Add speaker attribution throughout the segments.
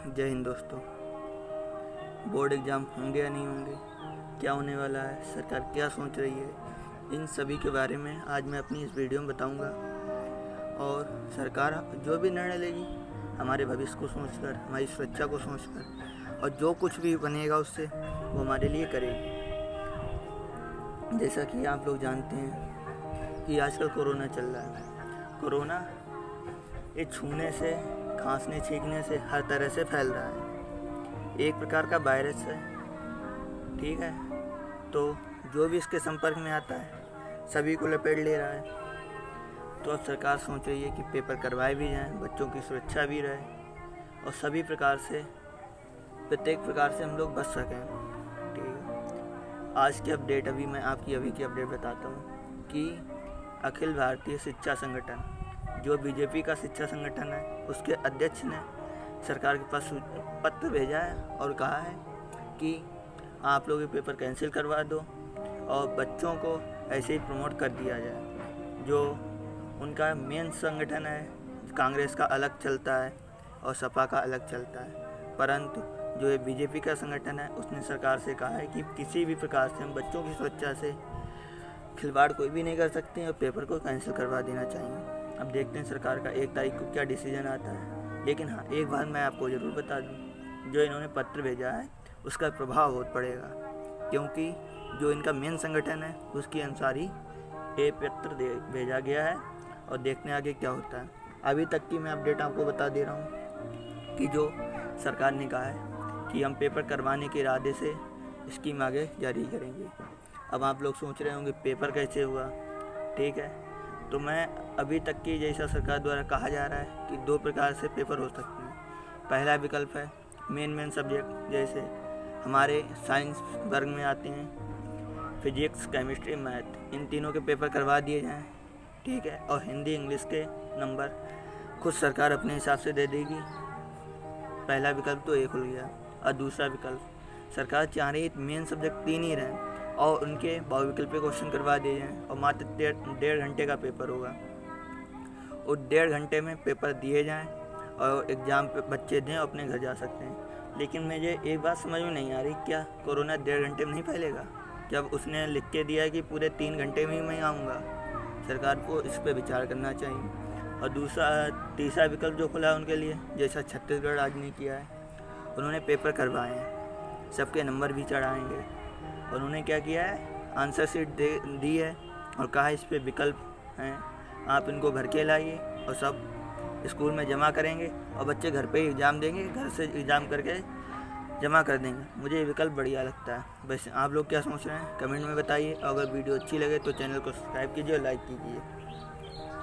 Speaker 1: जय हिंद दोस्तों। Board exam होंगे या नहीं होंगे, क्या होने वाला है, सरकार क्या सोच रही है, इन सभी के बारे में आज मैं अपनी इस वीडियो में बताऊंगा। और सरकार जो भी निर्णय लेगी हमारे भविष्य को सोचकर, हमारी सुरक्षा को सोचकर, और जो कुछ भी बनेगा उससे वो हमारे लिए करेगी। जैसा कि आप लोग जानते हैं कि आजकल कोरोना चल रहा है। कोरोना ये छूने से, खांसने छींकने से हर तरह से फैल रहा है। एक प्रकार का वायरस है, ठीक है। तो जो भी इसके संपर्क में आता है सभी को लपेट ले रहा है। तो अब सरकार सोच रही है कि पेपर करवाए भी जाएं, बच्चों की सुरक्षा भी रहे और सभी प्रकार से, प्रत्येक प्रकार से हम लोग बच सकें, ठीक है। आज की अपडेट मैं आपकी अभी की अपडेट बताता हूँ कि अखिल भारतीय शिक्षा संगठन, जो बीजेपी का शिक्षा संगठन है, उसके अध्यक्ष ने सरकार के पास पत्र भेजा है और कहा है कि आप लोग ये पेपर कैंसिल करवा दो और बच्चों को ऐसे ही प्रमोट कर दिया जाए। जो उनका मेन संगठन है, कांग्रेस का अलग चलता है और सपा का अलग चलता है, परंतु जो ये बीजेपी का संगठन है उसने सरकार से कहा है कि किसी भी प्रकार से हम बच्चों की सुरक्षा से खिलवाड़ कोई भी नहीं कर सकते और पेपर को कैंसिल करवा देना चाहिए। अब देखते हैं सरकार का 1 तारीख को क्या डिसीजन आता है। लेकिन हाँ, एक बात मैं आपको ज़रूर बता दूँ, जो इन्होंने पत्र भेजा है उसका प्रभाव बहुत पड़ेगा, क्योंकि जो इनका मेन संगठन है उसके अनुसार ही ये पत्र भेजा गया है। और देखने आगे क्या होता है। अभी तक की मैं अपडेट आपको बता दे रहा हूँ कि जो सरकार ने कहा है कि हम पेपर करवाने के इरादे से स्कीम आगे जारी करेंगे। अब आप लोग सोच रहे होंगे पेपर कैसे हुआ, ठीक है। तो मैं अभी तक की जैसा सरकार द्वारा कहा जा रहा है कि 2 प्रकार से पेपर हो सकते हैं। पहला विकल्प है मेन सब्जेक्ट, जैसे हमारे साइंस वर्ग में आते हैं फिजिक्स, केमिस्ट्री, मैथ, इन तीनों के पेपर करवा दिए जाएं, ठीक है। और हिंदी इंग्लिश के नंबर खुद सरकार अपने हिसाब से दे देगी। पहला विकल्प तो एक हो गया। और दूसरा विकल्प, सरकार चाह रही है मेन सब्जेक्ट 3 ही रहें और उनके बहुविकल्पीय क्वेश्चन करवा दिए जाएँ और मात्र 1.5 घंटे का पेपर होगा। और 1.5 घंटे में पेपर दिए जाएं और एग्ज़ाम पे बच्चे दें और अपने घर जा सकते हैं। लेकिन मुझे एक बात समझ में नहीं आ रही, क्या कोरोना 1.5 घंटे में नहीं फैलेगा? जब उसने लिख के दिया है कि पूरे 3 घंटे में ही मैं आऊँगा। सरकार को इस पर विचार करना चाहिए। और तीसरा विकल्प जो खुला है उनके लिए, जैसा छत्तीसगढ़ राज्य ने किया है, उन्होंने पेपर करवाए हैं, सबके नंबर भी चढ़ाएँगे। उन्होंने क्या किया है, आंसर शीट दी है और कहा इस पर विकल्प हैं, आप इनको भर के लाइए और सब स्कूल में जमा करेंगे और बच्चे घर पे ही एग्ज़ाम देंगे, घर से एग्ज़ाम करके जमा कर देंगे। मुझे ये विकल्प बढ़िया लगता है। वैसे आप लोग क्या सोच रहे हैं कमेंट में बताइए। अगर वीडियो अच्छी लगे तो चैनल को सब्सक्राइब कीजिए और लाइक कीजिए,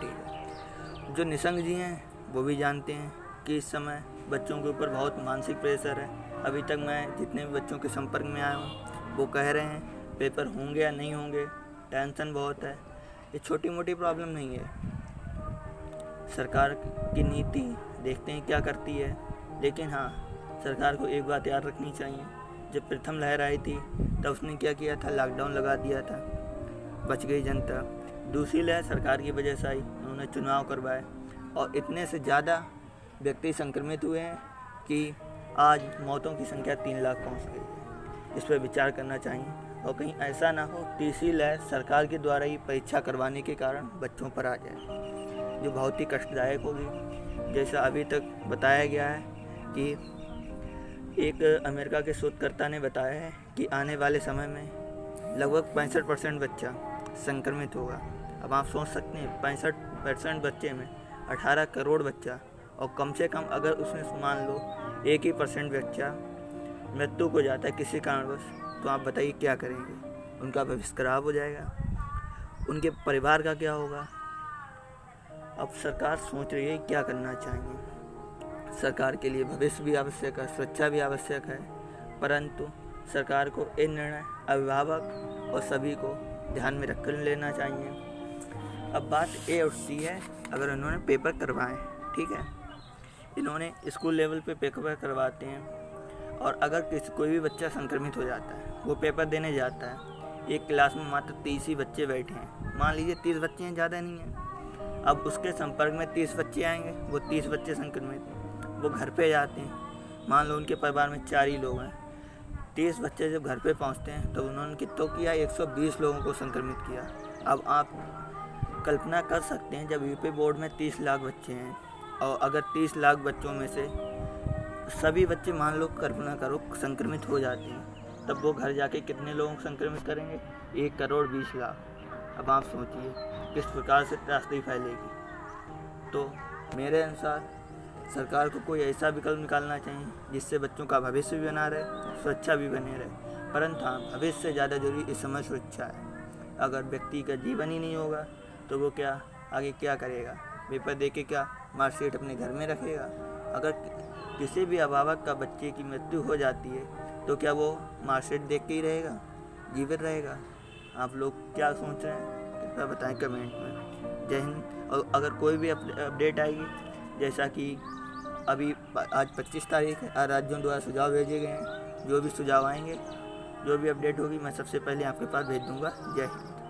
Speaker 1: ठीक है। जो निशंक जी हैं वो भी जानते हैं कि इस समय बच्चों के ऊपर बहुत मानसिक प्रेशर है। अभी तक मैं जितने भी बच्चों के संपर्क में आया हूँ वो कह रहे हैं पेपर होंगे या नहीं होंगे, टेंशन बहुत है। ये छोटी मोटी प्रॉब्लम नहीं है। सरकार की नीति देखते हैं क्या करती है। लेकिन हाँ, सरकार को एक बात याद रखनी चाहिए, जब प्रथम लहर आई थी तब उसने क्या किया था, लॉकडाउन लगा दिया था, बच गई जनता। दूसरी लहर सरकार की वजह से आई, उन्होंने चुनाव करवाए और इतने से ज़्यादा व्यक्ति संक्रमित हुए हैं कि आज मौतों की संख्या 3 लाख पहुँच गई है। इस पर विचार करना चाहिए और कहीं ऐसा ना हो तीसरी लहर सरकार के द्वारा ही परीक्षा करवाने के कारण बच्चों पर आ जाए, जो बहुत ही कष्टदायक होगी। जैसा अभी तक बताया गया है कि एक अमेरिका के शोधकर्ता ने बताया है कि आने वाले समय में लगभग 65% बच्चा संक्रमित होगा। अब आप सोच सकते हैं 65% बच्चे में 18 करोड़ बच्चा, और कम से कम अगर उसमें मान लो 1% बच्चा मृत्यु को जाता है किसी कारणवश, तो आप बताइए क्या करेंगे? उनका भविष्य खराब हो जाएगा, उनके परिवार का क्या होगा? अब सरकार सोच रही है क्या करना चाहिए। सरकार के लिए भविष्य भी आवश्यक है, सुरक्षा भी आवश्यक है, परंतु सरकार को ये निर्णय अभिभावक और सभी को ध्यान में रखकर लेना चाहिए। अब बात ये उठती है, अगर उन्होंने पेपर करवाएं, ठीक है, इन्होंने स्कूल लेवल पे पेपर करवाते हैं और अगर कोई भी बच्चा संक्रमित हो जाता है, वो पेपर देने जाता है, एक क्लास में मात्र 30 ही बच्चे बैठे हैं, मान लीजिए 30 बच्चे हैं, ज़्यादा नहीं हैं। अब उसके संपर्क में 30 बच्चे आएंगे, वो 30 बच्चे संक्रमित, वो घर पे जाते हैं मान लो उनके परिवार में 4 ही लोग हैं, 30 बच्चे जब घर पे पहुंचते हैं तो उन्होंने कितनों किया, 120 लोगों को संक्रमित किया। अब आप कल्पना कर सकते हैं, जब यूपी बोर्ड में 30 लाख बच्चे हैं और अगर 30 लाख बच्चों में से सभी बच्चे मान लो कल्पना करो संक्रमित हो जाते हैं, तब वो घर जाके कितने लोगों को संक्रमित करेंगे, 1 करोड़ 20 लाख। अब आप सोचिए किस प्रकार से त्रासदी फैलेगी। तो मेरे अनुसार सरकार को कोई ऐसा विकल्प निकालना चाहिए जिससे बच्चों का भविष्य भी बना रहे, सुरक्षा भी बने रहे। परंतु हाँ, भविष्य से ज़्यादा जरूरी इस समय सुरक्षा है। अगर व्यक्ति का जीवन ही नहीं होगा तो वो क्या आगे क्या करेगा, पेपर दे के क्या मार्कशीट अपने घर में रखेगा। अगर किसी भी अभिभावक का बच्चे की मृत्यु हो जाती है तो क्या वो मार्कशीट देख के ही रहेगा, जीवित रहेगा? आप लोग क्या सोच रहे हैं कृपया बताएं कमेंट में। जय हिंद। और अगर कोई भी अपडेट आएगी, जैसा कि अभी आज 25 तारीख है, राज्यों द्वारा सुझाव भेजे गए हैं, जो भी सुझाव आएंगे, जो भी अपडेट होगी मैं सबसे पहले आपके पास भेज दूंगा। जय हिंद।